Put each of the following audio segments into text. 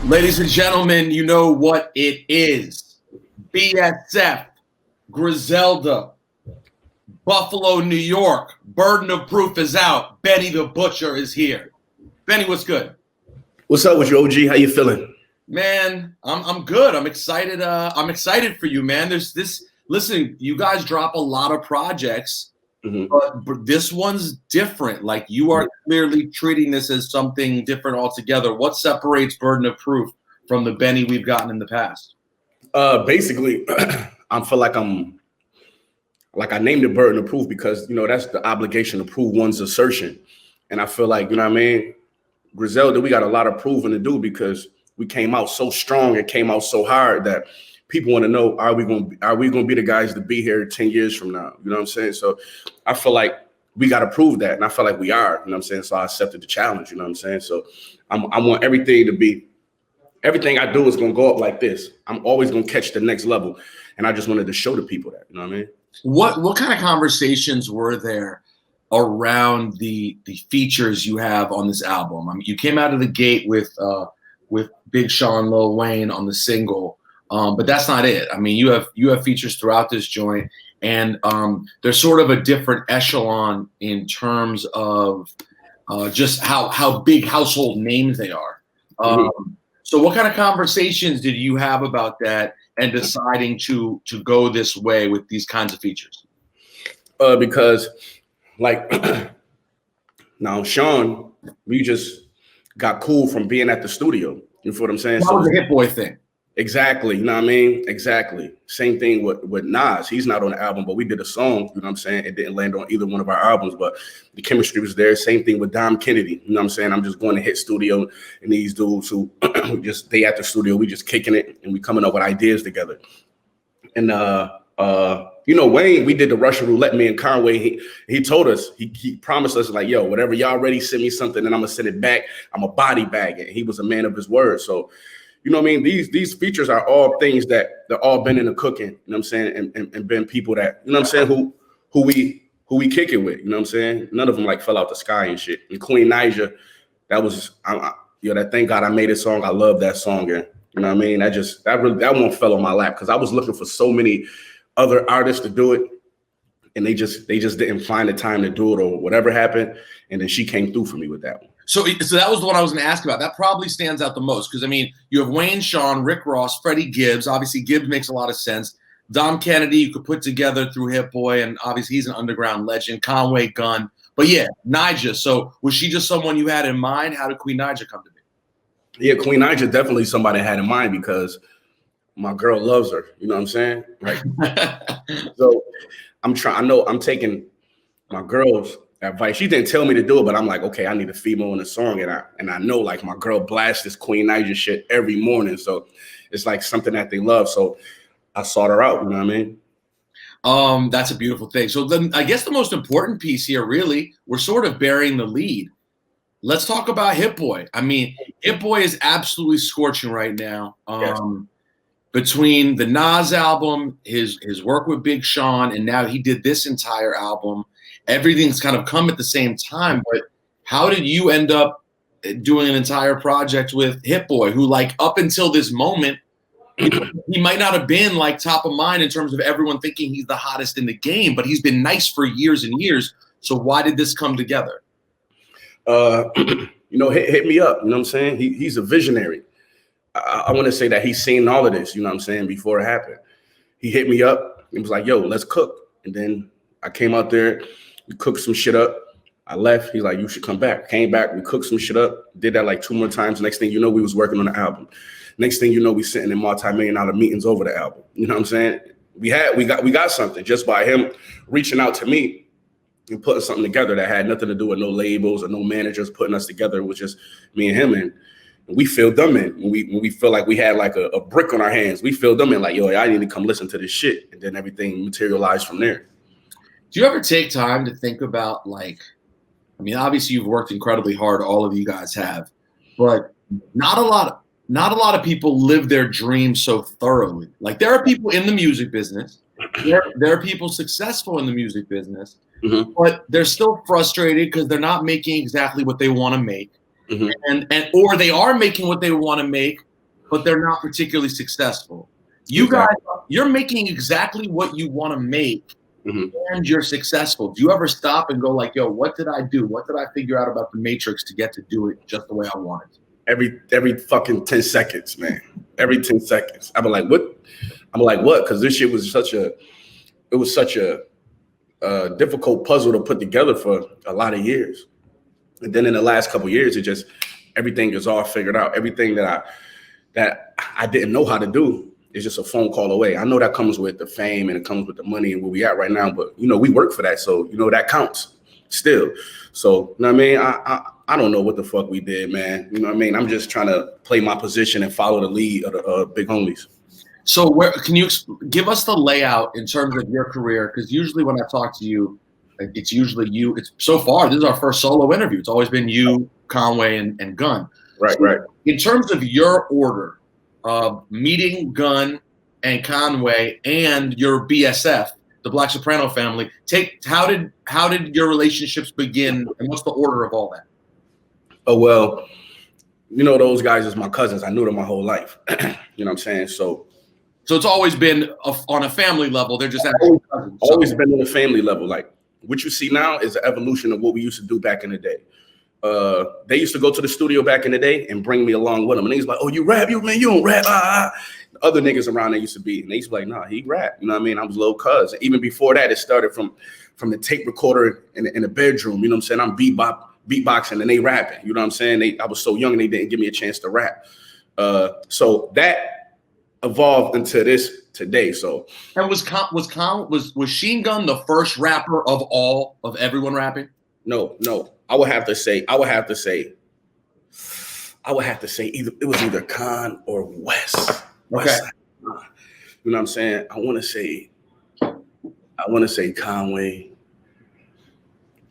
Ladies and gentlemen, you know what it is. BSF, Griselda, Buffalo, New York. Burden of Proof is out. Benny the Butcher is here. Benny, what's good? What's up with you, OG? How you feeling? Man, I'm good. I'm excited. I'm excited for you, man. There's this. Listen, you guys drop a lot of projects, but this one's different. Like, you are clearly treating this as something different altogether. What separates Burden of Proof from the Benny we've gotten in the past? Basically, I feel like I named it Burden of Proof because, you know, that's the obligation to prove one's assertion. And I feel like, you know what I mean, Griselda, we got a lot of proving to do because we came out so strong and came out so hard that people want to know, are we going to be the guys to be here 10 years from now? You know what I'm saying? So I feel like we got to prove that. And I feel like we are, you know what I'm saying? So I accepted the challenge, you know what I'm saying? So I want everything I do is going to go up like this. I'm always going to catch the next level. And I just wanted to show the people that, you know what I mean? What kind of conversations were there around the features you have on this album? I mean, you came out of the gate with Big Sean, Lil Wayne on the single. But that's not it. I mean, you have features throughout this joint, and there's sort of a different echelon in terms of just how big household names they are. So what kind of conversations did you have about that and deciding to go this way with these kinds of features? Because, like, now Sean, we just got cool from being at the studio. You feel what I'm saying? That was a Hit Boy thing. Exactly, you know what I mean? Exactly. Same thing with Nas. He's not on the album, but we did a song, you know what I'm saying? It didn't land on either one of our albums, but the chemistry was there. Same thing with Dom Kennedy, you know what I'm saying? I'm just going to hit studio, and these dudes who just, they at the studio, we just kicking it, and we coming up with ideas together. And, you know, Wayne, we did the Russian roulette, me and Conway, he told us, he promised us, like, yo, whatever y'all ready, send me something, and I'm going to send it back. I'm a body bag it. He was a man of his word, so you know what I mean? These features are all things that they're all been in the cooking, you know what I'm saying? And been people that, you know what I'm saying, who we kick it with, you know what I'm saying? None of them like fell out the sky and shit. And Queen Naija, that was, that Thank God I Made It song. I love that song. And you know what I mean? That one fell on my lap because I was looking for so many other artists to do it. And they just didn't find the time to do it or whatever happened. And then she came through for me with that one. So that was the one I was going to ask about. That probably stands out the most because, I mean, you have Wayne, Sean, Rick Ross, Freddie Gibbs. Obviously, Gibbs makes a lot of sense. Dom Kennedy, you could put together through Hit Boy, and obviously he's an underground legend. Conway, Gunn. But yeah, Naija. So was she just someone you had in mind? How did Queen Naija come to be? Yeah, Queen Naija definitely somebody I had in mind because my girl loves her. You know what I'm saying? Like, so I'm taking my girl's advice. She didn't tell me to do it, but I'm like, okay, I need a female in the song, and I know like my girl blasts this Queen Naija shit every morning, so it's like something that they love. So I sought her out. You know what I mean? That's a beautiful thing. So then, I guess the most important piece here, really, we're sort of bearing the lead. Let's talk about Hit Boy. I mean, Hit Boy is absolutely scorching right now. Yes. Between the Nas album, his work with Big Sean, and now he did this entire album. Everything's kind of come at the same time, but how did you end up doing an entire project with Hit Boy, who, like, up until this moment, he might not have been like top of mind in terms of everyone thinking he's the hottest in the game, but he's been nice for years and years. So why did this come together? You know, hit me up. You know what I'm saying? He's a visionary. I want to say that he's seen all of this, you know what I'm saying, before it happened. He hit me up and was like, yo, let's cook. And then I came out there. We cooked some shit up. I left. He's like, you should come back. Came back. We cooked some shit up. Did that like 2 more times. Next thing you know, we was working on the album. Next thing you know, we sitting in multi-million-dollar meetings over the album. You know what I'm saying? We got something just by him reaching out to me and putting something together that had nothing to do with no labels or no managers putting us together. It was just me and him. And we filled them in. When we feel like we had like a brick on our hands, we filled them in like, yo, I need to come listen to this shit. And then everything materialized from there. Do you ever take time to think about, like, I mean, obviously you've worked incredibly hard, all of you guys have, but not a lot of people live their dreams so thoroughly. Like, there are people in the music business there are people successful in the music business, but they're still frustrated because they're not making exactly what they want to make, and or they are making what they want to make, but they're not particularly successful. You guys, you're making exactly what you want to make, and you're successful. Do you ever stop and go like, "Yo, what did I do? What did I figure out about the Matrix to get to do it just the way I want it?" Every fucking 10 seconds, man. Every 10 seconds. I'm like, what? Because this shit was such a difficult puzzle to put together for a lot of years. And then in the last couple of years, everything is all figured out. Everything that I didn't know how to do is just a phone call away. I know that comes with the fame and it comes with the money and where we at right now, but we work for that. So, that counts still. So, you know what I mean? I don't know what the fuck we did, man. You know what I mean? I'm just trying to play my position and follow the lead of the big homies. So where can you give us the layout in terms of your career? Because usually when I talk to you, it's usually you. It's so far, this is our first solo interview. It's always been you, Conway, and Gun. Right, so right. In terms of your order of meeting Gun and Conway and your BSF, the Black Soprano family, how did your relationships begin, and what's the order of all that? Oh, well, those guys is my cousins. I knew them my whole life. You know what I'm saying? So it's always been on a family level. They're just always been on a family level. Like what you see now is an evolution of what we used to do back in the day. They used to go to the studio back in the day and bring me along with them. And they was like, "Oh, you rap? You don't rap." The other niggas around there used to be, and they used to be like, "Nah, he rap." You know what I mean? I was little cuz. Even before that, it started from the tape recorder in the bedroom. You know what I'm saying? I'm beatboxing and they rapping. You know what I'm saying? I was so young and they didn't give me a chance to rap. So that evolved into this today. So and was Sheen Gun the first rapper of everyone rapping? No. I would have to say either it was either Khan or Wes. Okay. You know what I'm saying? I want to say Conway.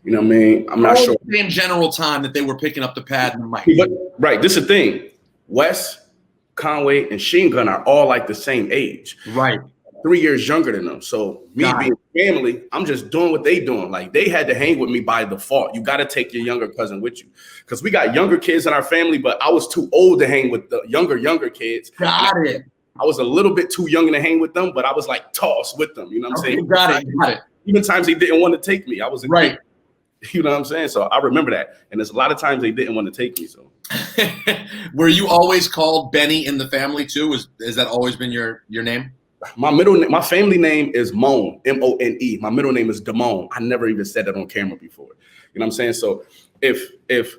You know what I mean? I'm not sure. Same general time that they were picking up the pad and the mic. But right, this is the thing. Wes, Conway, and Sheen Gun are all like the same age. Right. 3 years younger than them. So me being family, I'm just doing what they doing. Like they had to hang with me by default. You got to take your younger cousin with you. Because we got younger kids in our family, but I was too old to hang with the younger kids. Got it. I was a little bit too young to hang with them, but I was like tossed with them. You know what I'm saying? Got it. Even times they didn't want to take me. I was right. You know what I'm saying? So I remember that. And there's a lot of times they didn't want to take me. So were you always called Benny in the family too? Has that always been your name? My family name is Moan, M-O-N-E. My middle name is Damone. I never even said that on camera before. You know what I'm saying? So if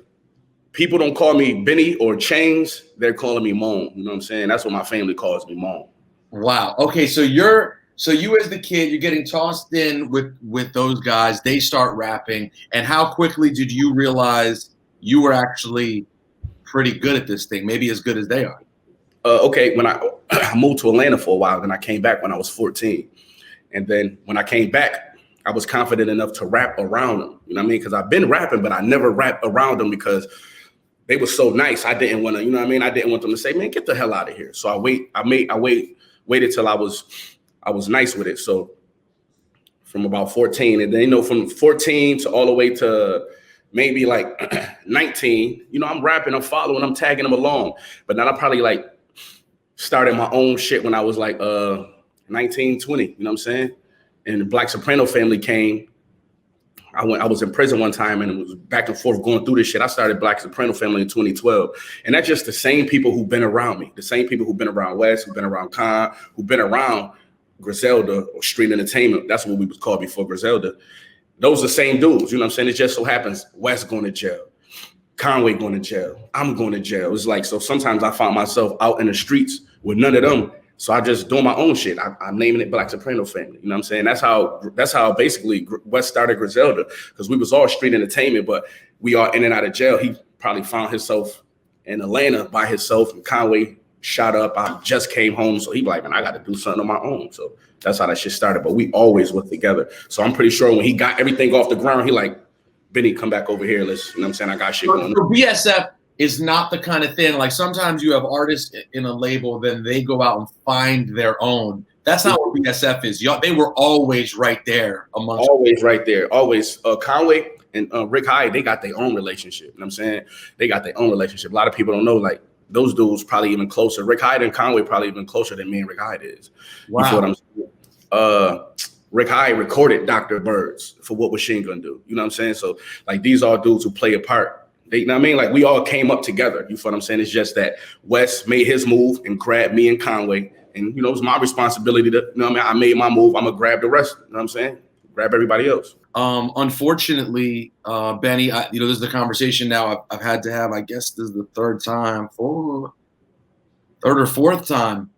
people don't call me Benny or Chains, they're calling me Moan. You know what I'm saying? That's what my family calls me, Moan. Wow. Okay, so you as the kid, you're getting tossed in with those guys. They start rapping, and how quickly did you realize you were actually pretty good at this thing? Maybe as good as they are. Okay, when I moved to Atlanta for a while, then I came back when I was 14. And then when I came back, I was confident enough to rap around them. You know what I mean? Because I've been rapping, but I never rapped around them because they were so nice. I didn't want to, you know what I mean? I didn't want them to say, "Man, get the hell out of here." So I waited till I was nice with it. So from about 14, and then, from 14 to all the way to maybe like 19, I'm rapping, I'm following, I'm tagging them along. But now I probably like started my own shit when I was like 19, 20, you know what I'm saying? And the Black Soprano family came. I was in prison one time and it was back and forth going through this shit. I started Black Soprano family in 2012. And that's just the same people who've been around me, the same people who've been around Wes, who've been around Khan, who've been around Griselda or Street Entertainment. That's what we was called before Griselda. Those are the same dudes, you know what I'm saying? It just so happens Wes going to jail, Conway going to jail, I'm going to jail. It's like, so sometimes I found myself out in the streets with none of them. So I just doing my own shit. I'm naming it Black Soprano family. You know what I'm saying? That's how basically Wes started Griselda, because we was all Street Entertainment, but we are in and out of jail. He probably found himself in Atlanta by himself, and Conway shot up. I just came home. So he like, "Man, I got to do something on my own." So that's how that shit started. But we always was together. So I'm pretty sure when he got everything off the ground, he like, "Benny, come back over here. Let's," you know what I'm saying? I got shit going on. So BSF is not the kind of thing, like sometimes you have artists in a label, then they go out and find their own. That's not what BSF is. Y'all, they were always right there amongst. Always right there. Always. Conway and Rick Hyde, they got their own relationship. You know what I'm saying? They got their own relationship. A lot of people don't know, like, those dudes probably even closer. Rick Hyde and Conway probably even closer than me and Rick Hyde is. Wow. You feel what I'm saying? Rick Hyde recorded Dr. Birds for What Was She Gonna Do? You know what I'm saying? So, like, these are dudes who play a part. They, you know what I mean? Like, we all came up together. You feel what I'm saying? It's just that Wes made his move and grabbed me and Conway. And, you know, it's my responsibility to, you know what I mean? I made my move. I'm going to grab the rest. You know what I'm saying? Grab everybody else. Unfortunately, Benny, you know, this is the conversation now I've had to have. I guess this is the third or fourth time,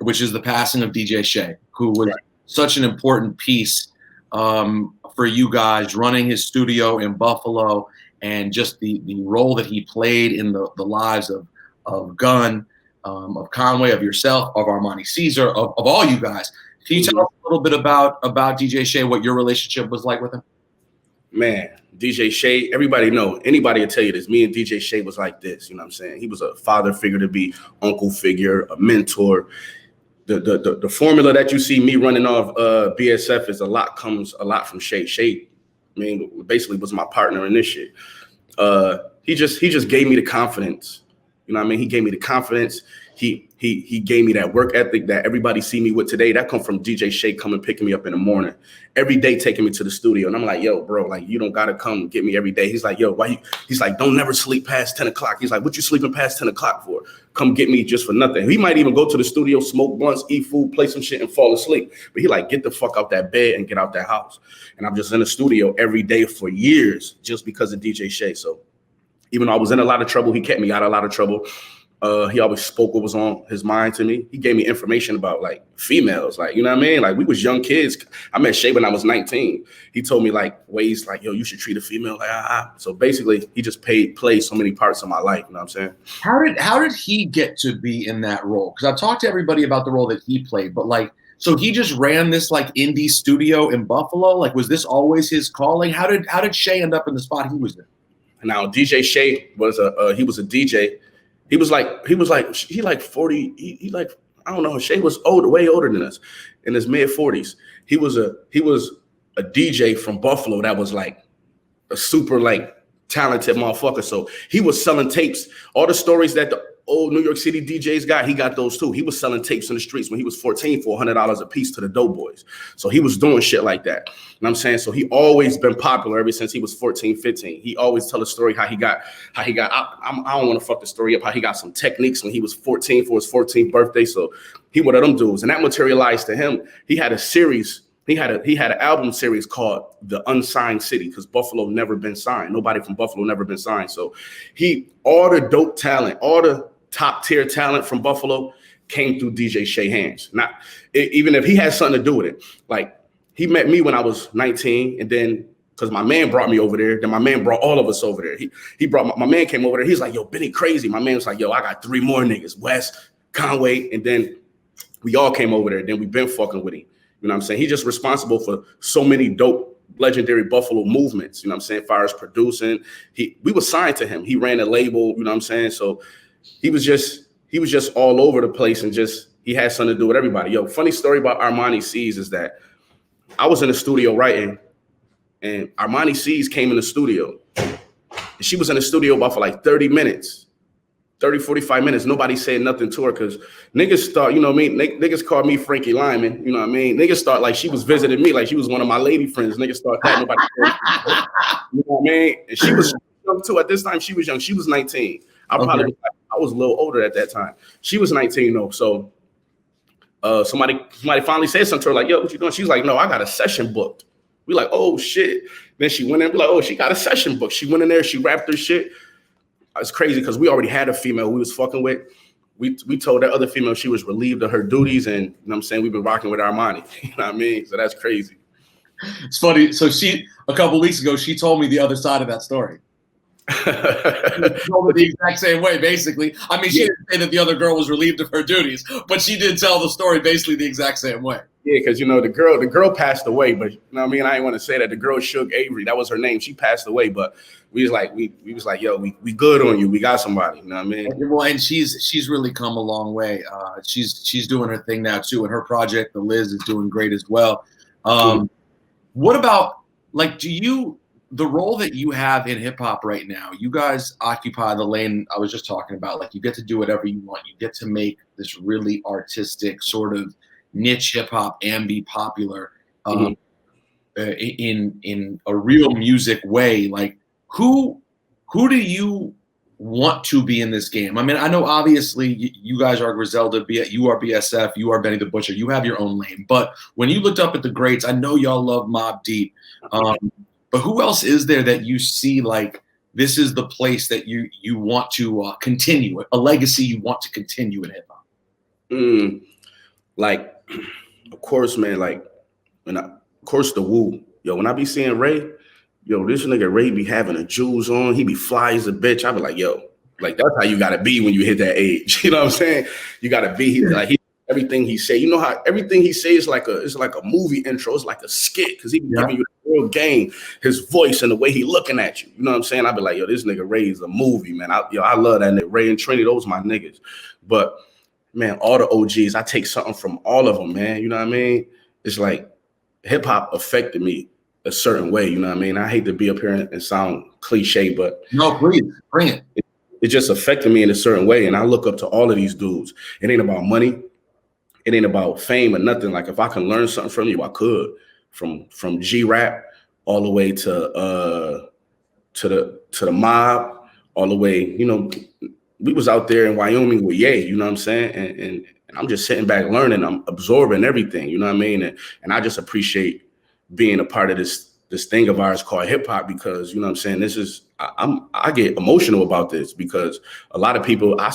which is the passing of DJ Shay, who was such an important piece for you guys, running his studio in Buffalo, and just the role that he played in the lives of Gunn, of Conway, of yourself, of Armani Caesar, of all you guys. Can you tell us a little bit about DJ Shay, what your relationship was like with him? Man, DJ Shay, everybody know, anybody will tell you this. Me and DJ Shay was like this, you know what I'm saying? He was a father figure to be, uncle figure, a mentor. The formula that you see me running off BSF is comes a lot from Shay. Shay, I mean, basically was my partner in this shit. He just gave me the confidence. You know what I mean? He gave me the confidence. He gave me that work ethic that everybody see me with today. That come from DJ Shay coming picking me up in the morning, every day taking me to the studio. And I'm like, yo, bro, like, you don't gotta come get me every day. He's like, yo, why? He's like, don't never sleep past 10 o'clock. He's like, what you sleeping past 10 o'clock for? Come get me just for nothing. He might even go to the studio, smoke blunts, eat food, play some shit, and fall asleep. But he like, get the fuck out that bed and get out that house. And I'm just in the studio every day for years just because of DJ Shay. So even though I was in a lot of trouble, he kept me out of a lot of trouble. He always spoke what was on his mind to me. He gave me information about, like, females, like, you know what I mean? Like, we was young kids. I met Shay when I was 19. He told me, like, ways like, yo, you should treat a female like, So basically, he just played so many parts of my life. You know what I'm saying? How did he get to be in that role? Because I've talked to everybody about the role that he played, but, like, so he just ran this, like, indie studio in Buffalo? Like, was this always his calling? How did Shay end up in the spot he was in? Now, DJ Shay was a DJ. He was like 40. He like, I don't know. Shay was way older than us, in his mid 40s. He was a DJ from Buffalo that was like a super, like, talented motherfucker. So he was selling tapes. All the stories that the old New York City DJs got, he got those too. He was selling tapes in the streets when he was 14 for $100 a piece to the dope boys. So he was doing shit like that. You know what I'm saying? So he always been popular ever since he was 14, 15. He always tell a story I don't want to fuck the story up, how he got some techniques when he was 14 for his 14th birthday. So he one of them dudes. And that materialized to him. He had a series. He had an album series called The Unsigned City, because Buffalo never been signed. Nobody from Buffalo never been signed. So all the dope talent, all the top tier talent from Buffalo came through DJ Shay hands. Even if he had something to do with it. Like, he met me when I was 19, and then because my man brought me over there, then my man brought all of us over there. He brought my man came over there. He's like, yo, Benny crazy. My man was like, yo, I got 3 more niggas, Wes, Conway, and then we all came over there. Then we been fucking with him. You know what I'm saying? He's just responsible for so many dope, legendary Buffalo movements. You know what I'm saying? As far as producing, we were signed to him. He ran a label. You know what I'm saying? So he was just all over the place, and he had something to do with everybody. Yo, funny story about Armani C's is that I was in the studio writing, and Armani C's came in the studio. And she was in the studio about for like 30 minutes. 30, 45 minutes, nobody said nothing to her because niggas thought, you know what I mean? Niggas called me Frankie Lyman, you know what I mean? Niggas thought like she was visiting me, like she was one of my lady friends. Niggas thought that nobody said, you know what I mean? And she was young too. At this time, she was young. She was 19. I was a little older at that time. She was 19 though. So somebody finally said something to her like, yo, what you doing? She was like, no, I got a session booked. We like, oh shit. Then she went in, we like, oh, she got a session booked. She went in there, she rapped her shit. It's crazy because we already had a female we was fucking with. We told that other female she was relieved of her duties, and you know what I'm saying, we've been rocking with Armani. You know what I mean? So that's crazy. It's funny. So a couple weeks ago, she told me the other side of that story. She told me the exact same way, basically. I mean, she didn't say that the other girl was relieved of her duties, but she did tell the story basically the exact same way. Yeah, because the girl passed away, but you know what I mean. I didn't want to say that. The girl Suge Avery, that was her name. She passed away, but we was like, yo, we good on you. We got somebody. You know what I mean? Well, and she's really come a long way. She's doing her thing now too, and her project, The Liz, is doing great as well. What about the role that you have in hip hop right now? You guys occupy the lane I was just talking about. Like, you get to do whatever you want. You get to make this really artistic sort of niche hip hop and be popular in a real music way. Like, who do you want to be in this game? I mean, I know obviously you guys are Griselda, you are BSF, you are Benny the Butcher, you have your own lane. But when you looked up at the greats, I know y'all love Mobb Deep. But who else is there that you see like this is the place that you want to continue, a legacy you want to continue in hip hop? Like, of course, man. Like, of course, the Wu. Yo, when I be seeing Ray, yo, this nigga Ray be having the jewels on. He be fly as a bitch. I be like, yo, like that's how you gotta be when you hit that age. You know what I'm saying? You gotta be everything he say. You know how everything he say is like a movie intro. It's like a skit because he be giving you the real game, his voice and the way he looking at you. You know what I'm saying? I be like, yo, this nigga Ray is a movie, man. I love that nigga. Ray and Trinity, those my niggas. But man, all the OGs, I take something from all of them, man. You know what I mean? It's like hip hop affected me a certain way. You know what I mean? I hate to be up here and sound cliche, but no, please bring it. It just affected me in a certain way. And I look up to all of these dudes. It ain't about money. It ain't about fame or nothing. Like, if I can learn something from you, I could. From G-Rap all the way to the Mob, all the way, you know, we was out there in Wyoming with Ye, you know what I'm saying? And I'm just sitting back learning, I'm absorbing everything, you know what I mean? And I just appreciate being a part of this thing of ours called hip hop, because, you know what I'm saying, this is, I get emotional about this because a lot of people, I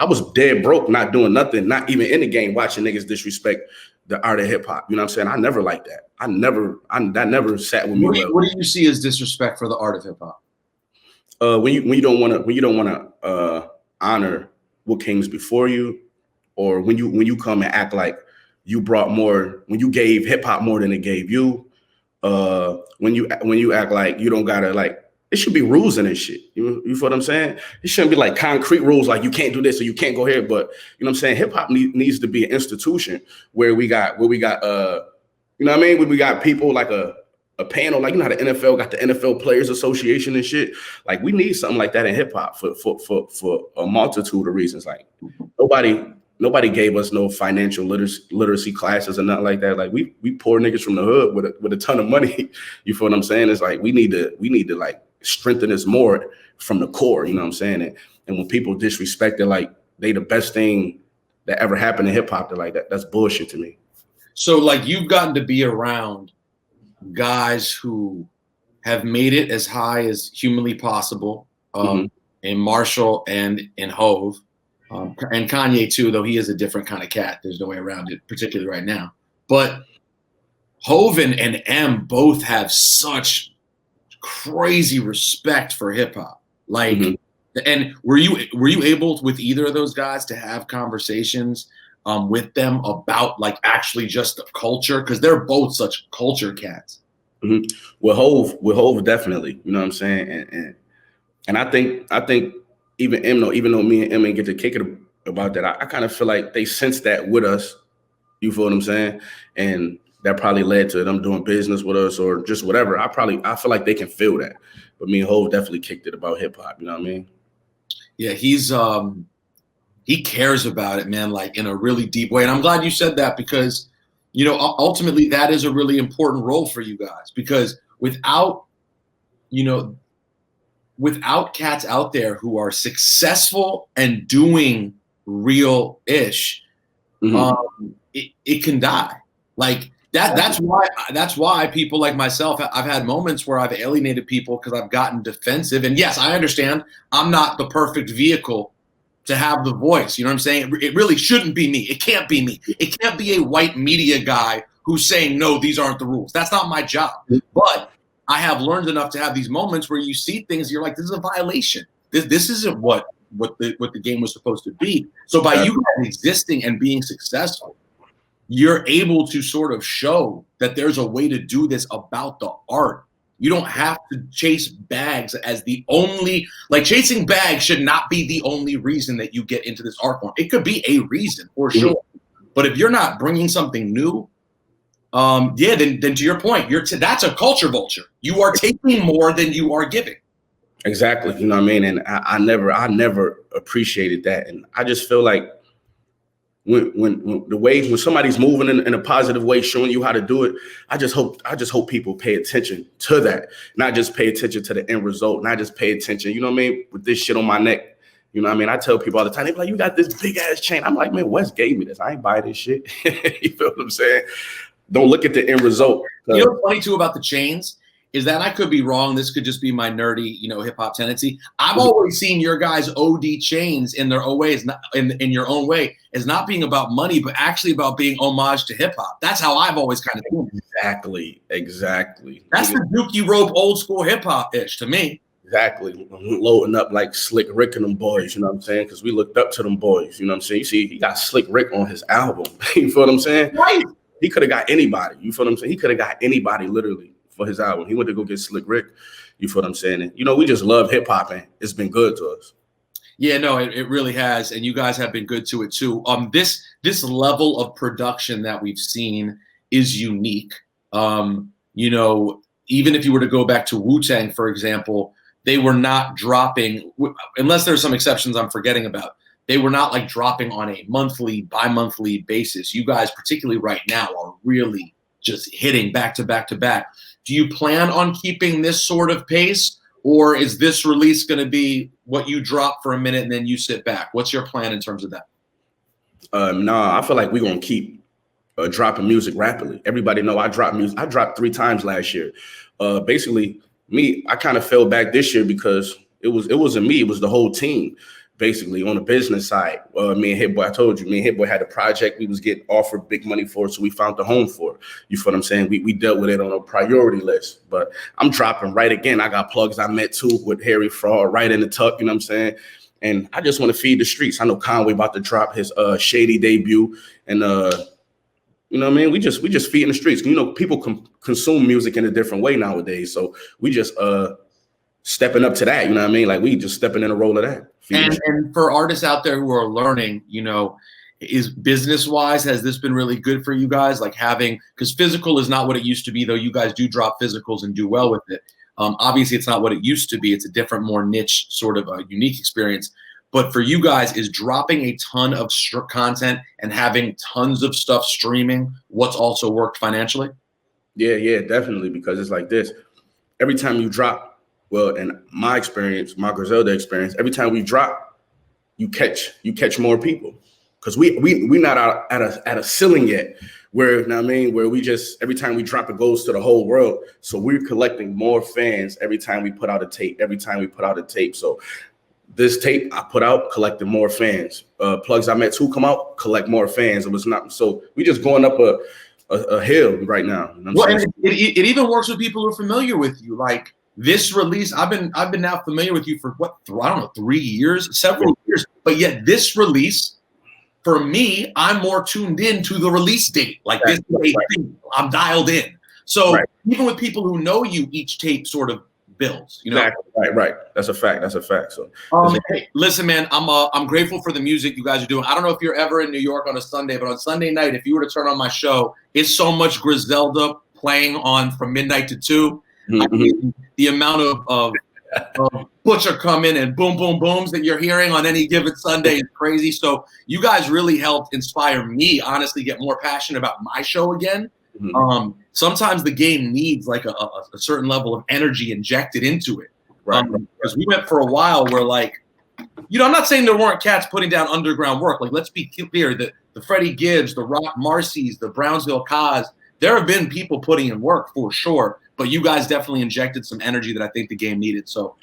was dead broke, not doing nothing, not even in the game, watching niggas disrespect the art of hip hop. You know what I'm saying? I never liked that. That never sat with me. What do you see as disrespect for the art of hip hop? When you don't want to honor what came before you, or when you come and act like you brought more, when you gave hip hop more than it gave you. When you act like you don't gotta, like, it should be rules in this shit. You feel what I'm saying? It shouldn't be like concrete rules, like you can't do this or you can't go here. But you know what I'm saying? Hip hop needs to be an institution where we got you know what I mean? When we got people like a panel, like, you know how the NFL got the NFL Players Association and shit. Like, we need something like that in hip hop for a multitude of reasons. Like, nobody gave us no financial literacy classes or nothing like that. Like, we poor niggas from the hood with a ton of money. You feel what I'm saying? It's like we need to like strengthen this more from the core. You know what I'm saying? And when people disrespect it, like they the best thing that ever happened in hip hop, they're like, that's bullshit to me. So, like, you've gotten to be around guys who have made it as high as humanly possible, in Marshall and in Hove. And Kanye too, though he is a different kind of cat. There's no way around it, particularly right now. But Hove and M both have such crazy respect for hip hop. Like, and were you able with either of those guys to have conversations with them about like actually just the culture? Because they're both such culture cats. With Hove, definitely. You know what I'm saying? And I think. Even though me and M ain't get to kick it about that, I kind of feel like they sensed that with us. You feel what I'm saying? And that probably led to them doing business with us or just whatever. I feel like they can feel that. But me and Hov definitely kicked it about hip hop. You know what I mean? Yeah, he cares about it, man, like in a really deep way. And I'm glad you said that because, you know, ultimately that is a really important role for you guys, because without cats out there who are successful and doing real-ish, it can die. Like that's why people like myself, I've had moments where I've alienated people because I've gotten defensive. And yes, I understand I'm not the perfect vehicle to have the voice. You know what I'm saying? It really shouldn't be me. It can't be me. It can't be a white media guy who's saying, no, these aren't the rules. That's not my job. But I have learned enough to have these moments where you see things, you're like, this is a violation. This isn't what the game was supposed to be. So by you guys existing and being successful, you're able to sort of show that there's a way to do this about the art. You don't have to chase bags as the only, like chasing bags should not be the only reason that you get into this art form. It could be a reason for sure. But if you're not bringing something new, then to your point, that's a culture vulture. You are taking more than you are giving. Exactly. You know what I mean? And I never appreciated that. And I just feel like when somebody's moving in a positive way, showing you how to do it, I just hope people pay attention to that, not just pay attention to the end result, not just pay attention, you know what I mean, with this shit on my neck. You know what I mean? I tell people all the time, they be like, you got this big ass chain. I'm like, man, Wes gave me this. I ain't buy this shit. You feel what I'm saying? Don't look at the end result. You know what's funny too about the chains is that I could be wrong. This could just be my nerdy, hip hop tendency. I've always seen your guys' OD chains in their own ways, in your own way, as not being about money, but actually about being homage to hip hop. That's how I've always kind of thought. Exactly. That's the Dookie Rope old school hip hop ish to me. Exactly. Loading up like Slick Rick and them boys, you know what I'm saying? Because we looked up to them boys, you know what I'm saying? You see, he got Slick Rick on his album. You feel what I'm saying? Right. He could have got anybody. You feel what I'm saying? He could have got anybody literally for his album. He went to go get Slick Rick. You feel what I'm saying? And, we just love hip hop, and it's been good to us. Yeah, no, it really has. And you guys have been good to it too. This level of production that we've seen is unique. Even if you were to go back to Wu-Tang, for example, they were not dropping, unless there's some exceptions I'm forgetting about. They were not like dropping on a monthly, bi-monthly basis. You guys, particularly right now, are really just hitting back to back to back. Do you plan on keeping this sort of pace, or is this release going to be what you drop for a minute and then you sit back? What's your plan in terms of that? I feel like we're going to keep dropping music rapidly. Everybody know I dropped music. I dropped 3 times last year. Basically, I kind of fell back this year because it wasn't me. It was the whole team. Basically, on the business side, me and Hit Boy, I told you, me and Hit Boy had a project we was getting offered big money for, so we found the home for it. You feel what I'm saying? We dealt with it on a priority list. But I'm dropping right again. I got plugs I met too with Harry Fraud right in the tuck, you know what I'm saying? And I just want to feed the streets. I know Conway about to drop his Shady debut, and you know what I mean? We just feeding the streets. People consume music in a different way nowadays, so we just stepping up to that, you know what I mean? Like we just stepping in a role of that. And for artists out there who are learning, is business-wise, has this been really good for you guys? Like because physical is not what it used to be, though you guys do drop physicals and do well with it. Obviously, it's not what it used to be. It's a different, more niche sort of a unique experience. But for you guys, is dropping a ton of content and having tons of stuff streaming what's also worked financially? Yeah, definitely, because it's like this. Every time you drop, well, in my experience, my Griselda experience, every time we drop, you catch more people, because we not out at a ceiling yet. Where, you know what I mean, where we just every time we drop, it goes to the whole world. So we're collecting more fans every time we put out a tape. So this tape I put out collecting more fans. Plugs I met too come out, collect more fans. It was not so we just going up a hill right now. You know what I'm saying? It even works with people who are familiar with you, like. This release, I've been now familiar with you for 3 years, several years, but yet this release, for me, I'm more tuned in to the release date. Like this thing, I'm dialed in. So even with people who know you, each tape sort of builds. Exactly. Right. That's a fact. So hey, listen, man, I'm grateful for the music you guys are doing. I don't know if you're ever in New York on a Sunday, but on Sunday night, if you were to turn on my show, it's so much Griselda playing on from midnight to 2. Mm-hmm. I mean, the amount of Butcher coming and boom, boom, booms that you're hearing on any given Sunday is crazy. So you guys really helped inspire me, honestly, get more passionate about my show again. Mm-hmm. Sometimes the game needs like a certain level of energy injected into it. Right. Because we went for a while where like, I'm not saying there weren't cats putting down underground work. Like, let's be clear that the Freddie Gibbs, the Rock Marcy's, the Brownsville Cos, there have been people putting in work for sure. But you guys definitely injected some energy that I think the game needed. So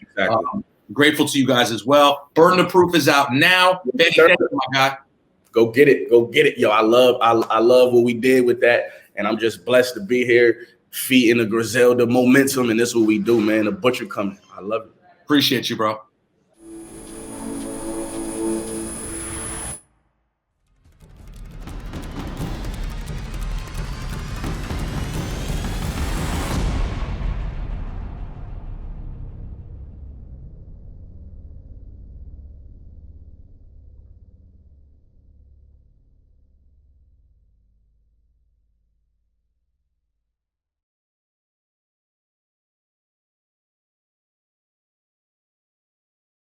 grateful to you guys as well. Burden of Proof is out now. Thank you, my guy. Go get it. Yo, I love what we did with that. And I'm just blessed to be here, feeding the Griselda momentum. And this is what we do, man. The Butcher coming. I love it. Appreciate you, bro.